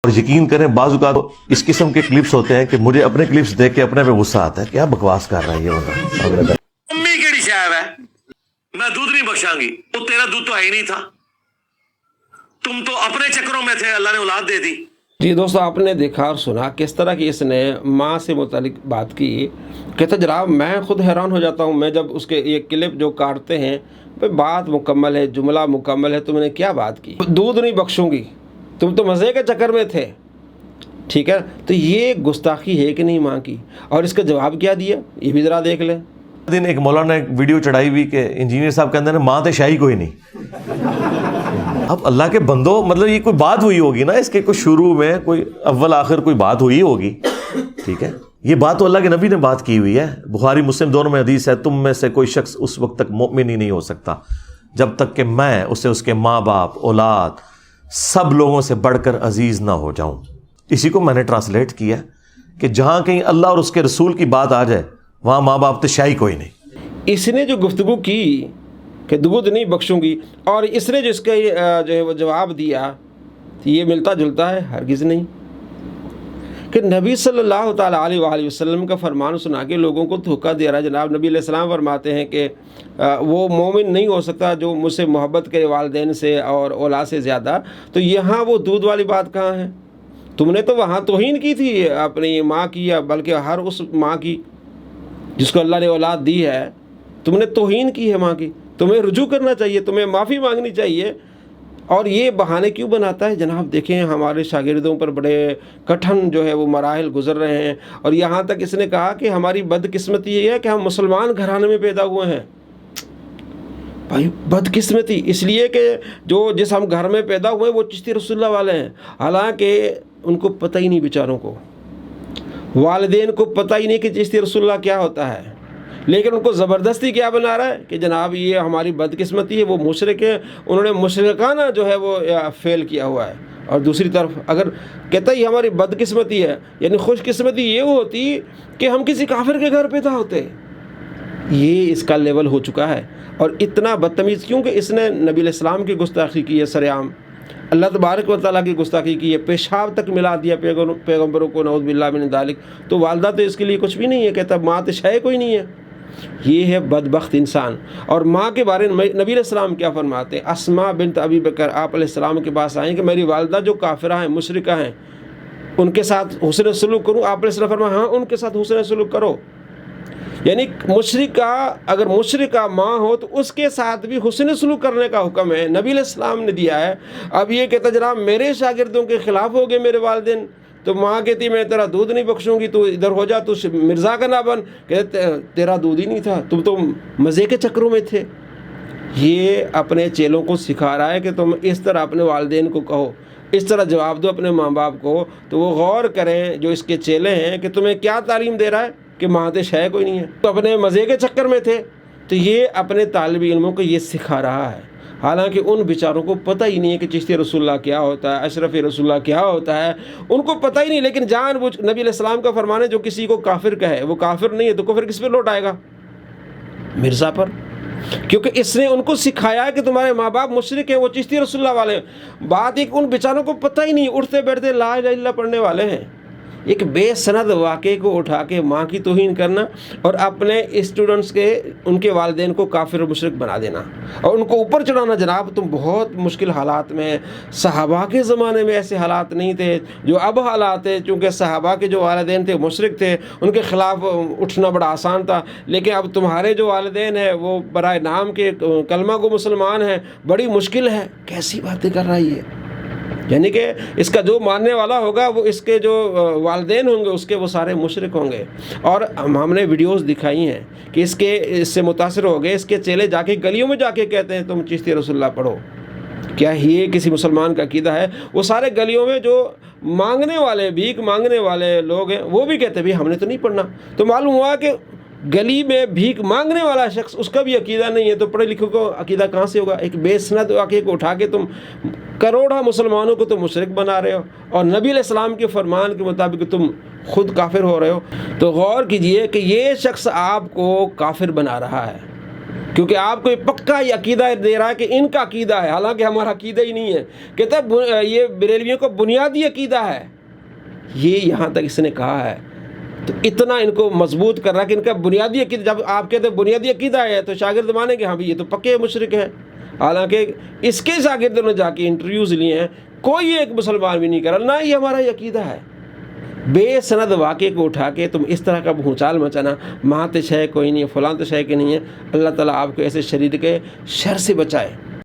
اور یقین کریں بعض اوقات اس قسم کے کلپس ہوتے ہیں کہ مجھے اپنے کلپس دیکھ کے اپنے پہ غصہ آتا ہے، کیا بکواس کر رہا ہے یہ بندہ۔ امی کیڑی شاید ہے، میں دودھ نہیں بخشاں گی، وہ تیرا دودھ تو ہے ہی نہیں تھا، تم تو اپنے چکروں میں تھے، اللہ نے اولاد دے دی۔ جی دوستو، آپ نے دیکھا اور سنا کس طرح کی اس نے ماں سے متعلق بات کی۔ کہتا جناب میں خود حیران ہو جاتا ہوں، میں جب اس کے یہ کلپ جو کاٹتے ہیں بات مکمل ہے، جملہ مکمل ہے، تم نے کیا بات کی، دودھ نہیں بخشوں گی، تم تو مزے کے چکر میں تھے، ٹھیک ہے؟ تو یہ گستاخی ہے کہ نہیں ماں کی؟ اور اس کا جواب کیا دیا یہ بھی ذرا دیکھ لیں۔ دن ایک مولانا ایک ویڈیو چڑھائی ہوئی کہ انجینئر صاحب کے اندر ماں تے شاہی کوئی نہیں۔ اب اللہ کے بندو، مطلب یہ کوئی بات ہوئی ہوگی نا، اس کے کوئی شروع میں کوئی اول آخر کوئی بات ہوئی ہوگی، ٹھیک ہے؟ یہ بات تو اللہ کے نبی نے بات کی ہوئی ہے، بخاری مسلم دونوں میں حدیث ہے، تم میں سے کوئی شخص اس وقت تک مومن ہی نہیں ہو سکتا جب تک کہ میں اسے اس کے ماں باپ، اولاد، سب لوگوں سے بڑھ کر عزیز نہ ہو جاؤں۔ اسی کو میں نے ٹرانسلیٹ کیا کہ جہاں کہیں اللہ اور اس کے رسول کی بات آ جائے وہاں ماں باپ تو شاہی کوئی نہیں۔ اس نے جو گفتگو کی کہ دودھ نہیں بخشوں گی، اور اس نے جو اس کا جو ہے وہ جواب دیا، یہ ملتا جلتا ہے؟ ہرگز نہیں۔ کہ نبی صلی اللہ تعالیٰ علیہ وآلہ وسلم کا فرمان سنا کے لوگوں کو دھوکہ دے رہا ہے۔ جناب نبی علیہ السلام فرماتے ہیں کہ وہ مومن نہیں ہو سکتا جو مجھ سے محبت کرے والدین سے اور اولاد سے زیادہ، تو یہاں وہ دودھ والی بات کہاں ہے؟ تم نے تو وہاں توہین کی تھی اپنی ماں کی، یا بلکہ ہر اس ماں کی جس کو اللہ نے اولاد دی ہے، تم نے توہین کی ہے ماں کی۔ تمہیں رجوع کرنا چاہیے، تمہیں معافی مانگنی چاہیے، اور یہ بہانے کیوں بناتا ہے؟ جناب دیکھیں ہمارے شاگردوں پر بڑے کٹھن جو ہے وہ مراحل گزر رہے ہیں، اور یہاں تک اس نے کہا کہ ہماری بدقسمتی یہ ہے کہ ہم مسلمان گھرانے میں پیدا ہوئے ہیں۔ بھائی بدقسمتی اس لیے کہ جس ہم گھر میں پیدا ہوئے وہ چشتی رسول اللہ والے ہیں، حالانکہ ان کو پتہ ہی نہیں، بیچاروں کو، والدین کو پتہ ہی نہیں کہ چشتی رسول اللہ کیا ہوتا ہے، لیکن ان کو زبردستی کیا بنا رہا ہے کہ جناب یہ ہماری بدقسمتی ہے، وہ مشرک ہے، انہوں نے مشرکانہ جو ہے وہ فیل کیا ہوا ہے۔ اور دوسری طرف اگر کہتا ہی ہماری بدقسمتی ہے، یعنی خوش قسمتی یہ ہوتی کہ ہم کسی کافر کے گھر پیدا ہوتے۔ یہ اس کا لیول ہو چکا ہے، اور اتنا بدتمیز کیوں کہ اس نے نبی علیہ السلام کی گستاخی کی ہے سر عام، اللہ تبارک و تعالیٰ کی گستاخی کی ہے، پیشاب تک ملا دیا پیغمبروں کو، نعوذ باللہ من ذالک۔ تو والدہ تو اس کے لیے کچھ بھی نہیں ہے، کہتا ماں تو شے کوئی نہیں ہے۔ یہ ہے بدبخت انسان۔ اور ماں کے بارے میں نبی علیہ السلام کیا فرماتے ہیں؟ اسماء بنت ابی بکر آپ علیہ السلام کے پاس آئیں کہ میری والدہ جو کافرہ ہیں، مشرکہ ہیں، ان کے ساتھ حسن سلوک کروں؟ آپ علیہ السلام فرمایا ہاں ان کے ساتھ حسن سلوک کرو۔ یعنی مشرکہ اگر مشرکہ ماں ہو تو اس کے ساتھ بھی حسن سلوک کرنے کا حکم ہے، نبی علیہ السلام نے دیا ہے۔ اب یہ کہتا جناب میرے شاگردوں کے خلاف ہو گئے میرے والدین، تو ماں کہتی میں تیرا دودھ نہیں بخشوں گی، تو ادھر ہو جا، تو مرزا کا نہ بن، کہتے تیرا دودھ ہی نہیں تھا، تم تو مزے کے چکروں میں تھے۔ یہ اپنے چیلوں کو سکھا رہا ہے کہ تم اس طرح اپنے والدین کو کہو، اس طرح جواب دو اپنے ماں باپ کو۔ تو وہ غور کریں جو اس کے چیلے ہیں کہ تمہیں کیا تعلیم دے رہا ہے کہ ماں تے شے کوئی نہیں ہے، تو اپنے مزے کے چکر میں تھے۔ تو یہ اپنے طالب علموں کو یہ سکھا رہا ہے، حالانکہ ان بیچاروں کو پتہ ہی نہیں ہے کہ چشتی رسول اللہ کیا ہوتا ہے، اشرف رسول اللہ کیا ہوتا ہے، ان کو پتہ ہی نہیں۔ لیکن جان بوجھ نبی علیہ السلام کا فرمان ہے جو کسی کو کافر کہے وہ کافر نہیں ہے، تو کفر کس پہ لوٹ آئے گا؟ مرزا پر، کیونکہ اس نے ان کو سکھایا ہے کہ تمہارے ماں باپ مشرک ہیں، وہ چشتی رسول اللہ والے ہیں۔ بات ایک ان بیچاروں کو پتہ ہی نہیں، اٹھتے بیٹھتے لا الہ الا اللہ پڑھنے والے ہیں۔ ایک بے سند واقعے کو اٹھا کے ماں کی توہین کرنا، اور اپنے اسٹوڈنٹس کے ان کے والدین کو کافر و مشرک بنا دینا، اور ان کو اوپر چڑھانا۔ جناب تم بہت مشکل حالات میں، صحابہ کے زمانے میں ایسے حالات نہیں تھے جو اب حالات ہیں، چونکہ صحابہ کے جو والدین تھے مشرک تھے، ان کے خلاف اٹھنا بڑا آسان تھا، لیکن اب تمہارے جو والدین ہیں وہ برائے نام کے کلمہ کو مسلمان ہیں، بڑی مشکل ہے۔ کیسی باتیں کر رہا ہے یہ؟ یعنی کہ اس کا جو ماننے والا ہوگا وہ اس کے جو والدین ہوں گے اس کے وہ سارے مشرک ہوں گے۔ اور ہم نے ویڈیوز دکھائی ہیں کہ اس سے متاثر ہو گئے، اس کے چیلے جا کے گلیوں میں جا کے کہتے ہیں تم چشتی رسول اللہ پڑھو۔ کیا یہ کسی مسلمان کا عقیدہ ہے؟ وہ سارے گلیوں میں جو مانگنے والے، بھیک مانگنے والے لوگ ہیں، وہ بھی کہتے ہیں ہم نے تو نہیں پڑھنا۔ تو معلوم ہوا کہ گلی میں بھیک مانگنے والا شخص اس کا بھی عقیدہ نہیں ہے، تو پڑھے لکھے کو عقیدہ کہاں سے ہوگا؟ ایک بے سند واقعے کو اٹھا کے تم کروڑہ مسلمانوں کو تو مشرک بنا رہے ہو، اور نبی علیہ السلام کے فرمان کے مطابق تم خود کافر ہو رہے ہو۔ تو غور کیجئے کہ یہ شخص آپ کو کافر بنا رہا ہے، کیونکہ آپ کو یہ پکا یہ عقیدہ دے رہا ہے کہ ان کا عقیدہ ہے، حالانکہ ہمارا عقیدہ ہی نہیں ہے. کہتا ہے یہ بریلویوں کو بنیادی عقیدہ ہے، یہ یہاں تک اس نے کہا ہے. تو اتنا ان کو مضبوط کر رہا ہے کہ ان کا بنیادی عقیدہ، جب آپ کہتے ہیں بنیادی عقیدہ ہے تو شاگرد مانیں کہ ہاں بھی یہ تو پکے مشرک ہیں. حالانکہ اس کے شاگردوں نے جا کے انٹرویوز لیے ہیں، کوئی ایک مسلمان بھی نہیں کر رہا، نہ ہی ہمارا یہ عقیدہ ہے. بے سند واقعے کو اٹھا کے تم اس طرح کا بھونچال مچانا، ماں تو شے کوئی نہیں ہے، فلاں تو شے کہ نہیں ہے. اللہ تعالیٰ آپ کو ایسے شریر کے شر سے بچائے.